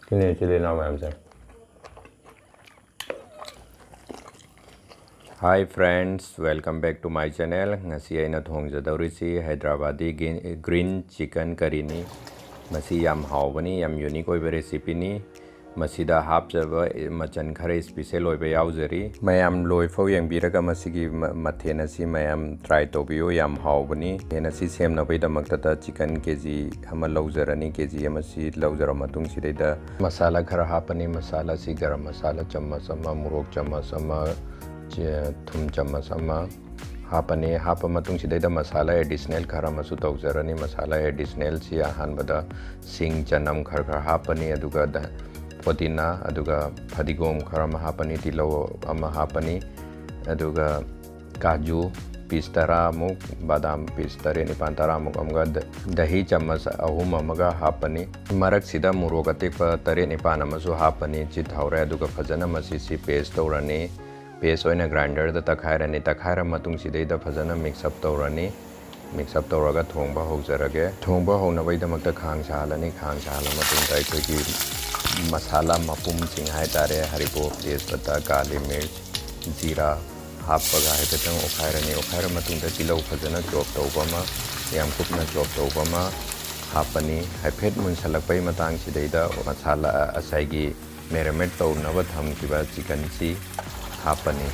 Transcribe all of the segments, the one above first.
Kini chili now ma'am sir. Hi friends, welcome back to my channel. Ngasi aina thongjadawri si Hyderabadi green chicken curry ni. Masi yam haubani yam unique oiba recipe ni. Masida hapjaba machan khare special oiba yauzari. Mayam loi fo yang biraga masigi mathena si mayam try tobiyo yam haubani. Hena si sem na bai damakta ta chicken kg hama lauzarani kg ama si lauzara matung si da masala khara hapani masala si garam masala chammas ama murok chammas ama thum chammas ama hapani hapa matung sidaida masala additional khara masu tawjarani masala additional si ahan bada sing chanam khar hapani aduga podina aduga phadigom khara ma hapani tilo ama hapani aduga kaju piece tara muk badam piece tare ni pantara muk amga dahi chammas ahum amaga hapani marak sida murok atekpa tare ni pana masu hapani chi thaure aduga phajana masi si paste tawrani paste oina grinder da takhairani takhaira matung sidaida phajana mix up tawrani mix up tawraga thongba haujarage thongba haunabai damakta khang salani khang sala matung dai khogi masala mapum sing hai tare haribo tejpata kali mirch jeera happaga hai petang okhaira matung da tilau phajana chop tawbama yam kupna chop tawbama hapani hai phet mun salakpai matang sidaida masala asaigi marinate tawnaba thamkiba chicken si hapani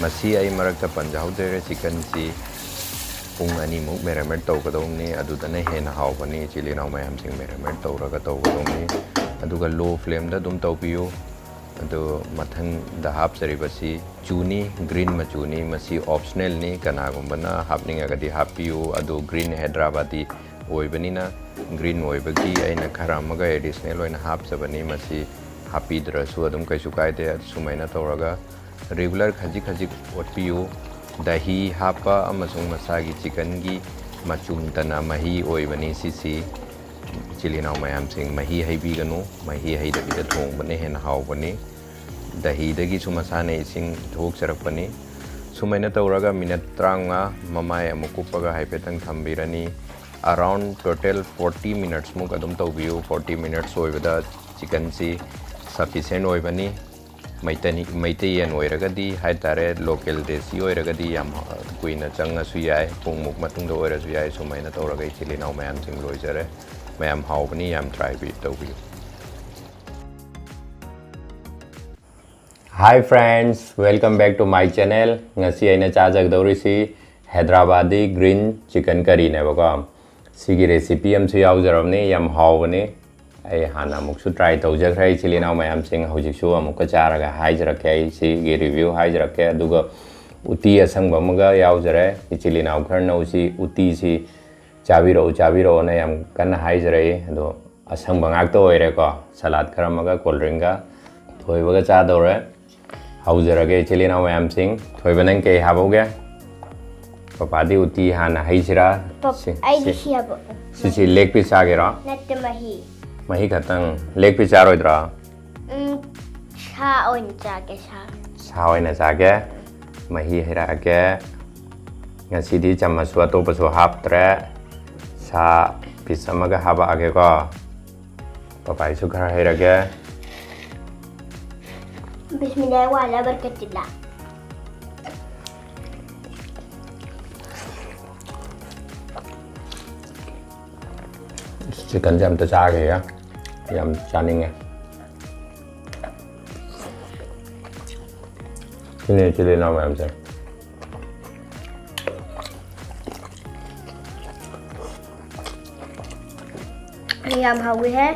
masi ai marakta panjau dere chicken si pung ani muk marinate tawgadawni adudana hena haubani chili naw mayam sing marinate tawraga tawgadawni aduga low flame da dum tawpiyu adu mathang da hapsaribasi chuni green machuni masi optional ni kanagumbana hapninga gadi hapiyu adu green Hyderabadi oibanina green oibagi aina kharamaga additional oina hapsabani masi hapidrasu adum kaisu kaide sumaina tawraga regular khajik otpiyu dahi hapa amasung masagi chicken gi machum tana mahi oibani sisi chili naw mayam sing mahi haibi ganu mahi haida bida thong bane hen haubani dahi dagi sumasane sing thok sarakpani sumaina tawraga minute 30 mamai amukupaga haipetang thambirani around total 40 minutes muk adum tawbiyu 40 minutes oibada chicken si sufficient oibani maitayan oiragadi haitare local desi oiragadi yam kuina changa su yai pungmuk matungda oirasu yai sumaina tawraga chili naw mayam sing loijare mayam haubani yam try bi tawbiyu. Hi friends, welcome back to my channel. Ngasi aina chajagdawri si Hyderabadi green chicken curry ne bako sigi recipe am su yaujaramni yam haubani ai hana muksu try tawjakhrai chili naw mayam sing hojiksu amukka charaga haijrake ai si gi review haijrake aduga uti asangba amaga yaujare chili naw kharna usi uti si chabiro na yam kana haijrai ado asangba ngak to oire ko salad kharamaga cold drink ga thoibaga cha dore haujarage chili naw mayam sing thoiba nang ke haboge papadi uti hana haijra ai dishiyabo si leg piece agera natte mahi khatang leg piece aroidra cha oina chage sa oina chage mahi hirage ngasidi chamaswa to paso haptre sa piece amaga haba age ko papai su khara hirage bismillah wa ala barakatillah chicken jam ta cha ge ya yam chaning hai kini chili naw mayam sir yam hawi hai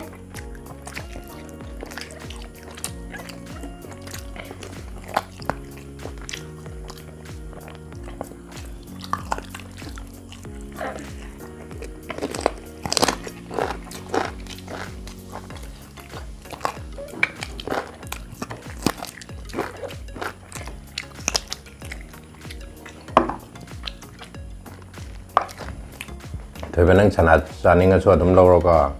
thoiba nang chana chaninga chu adum loro ka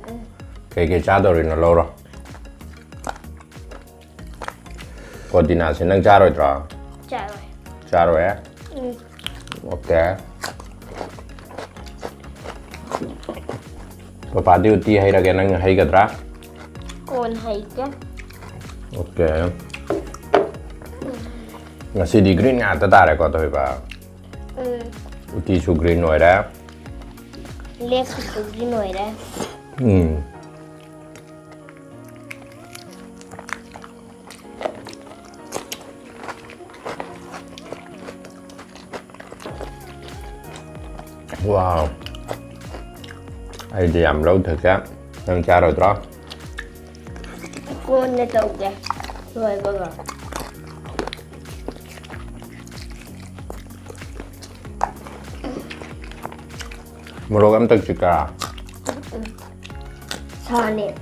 ke cha dori no loro podina sin nang cha roi tra cha roi okay Papadi uti hay lagi nang hay gadra. con hay cái. Ok. Ngasi di green nga ta tare ko to ba. Uti su green noi ra. Lek su green noi ra. Wow. Ai đi làm lâu thật á. Ăn cha rồi đó. Con này tàu kìa. Rồi vâng ạ. Muro am tak chika. Sao nè.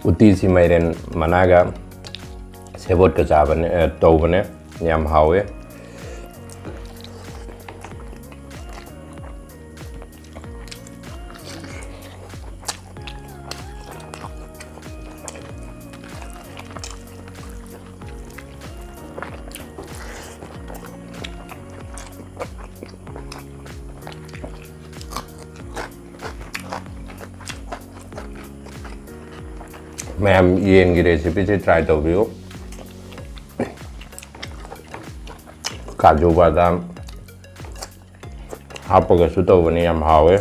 Uti si mairen managa sebot ka chaban to bane yam hawe. Ma'am yên cái recipe sẽ try tàu biếu kaju badam apa cái số tàu này em hào ấy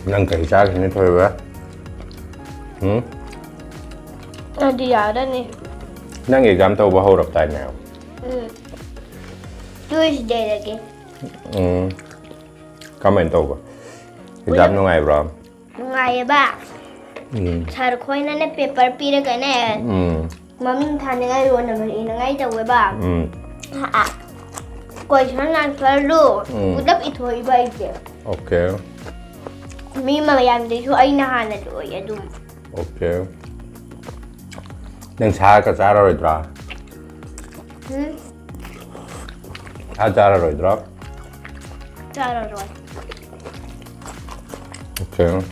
năng cảnh sát thì nên thôi vậy. Đi ở đây nè. Năng nghề gam tàu bao hậu đập tài nào. Tôi để là kìa. Comment tàu vậy. Cái gam nó ngày rồi. Ngày ba. Chả được khói nè paper pi ra cái này. Mà mình thằng ngày luôn là mình ngày tàu với ba. Quay cho nó phải luôn. Cứ đắp ít thôi vậy kìa. Ok. Mi mà làm đi thôi anh nào là rồi à đúng. Ok. Nên xa cái xa rồi đó. Xa rồi đó. Xa rồi. Ok.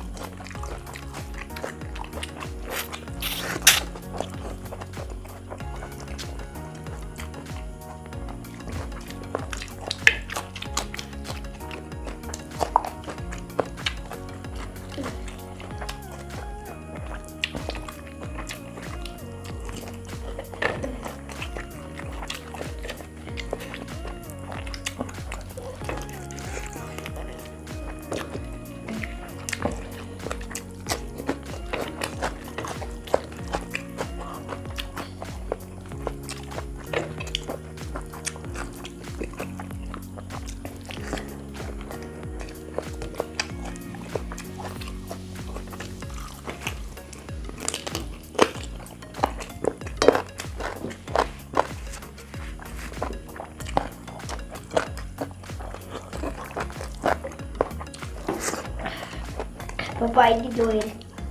Papa đi rồi.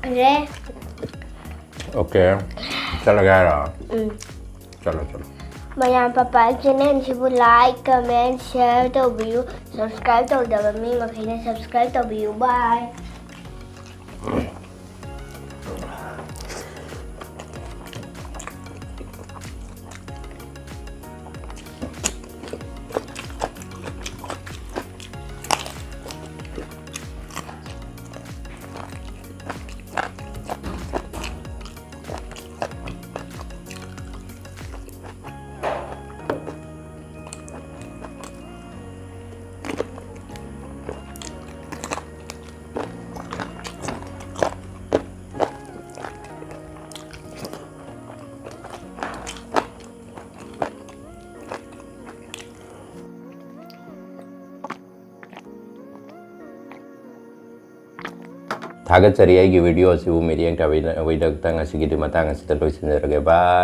Re. Ok. Chalo ra rồi. Chalo. Mà làm papa channel thì vui like, comment, share tàu view, subscribe tàu đào mình mà khi này subscribe tàu view. Bye. थागतचरी video से मेरी एंटा वैदक तंग असिगिदि Matang असिदा लोइसिनरगे bye.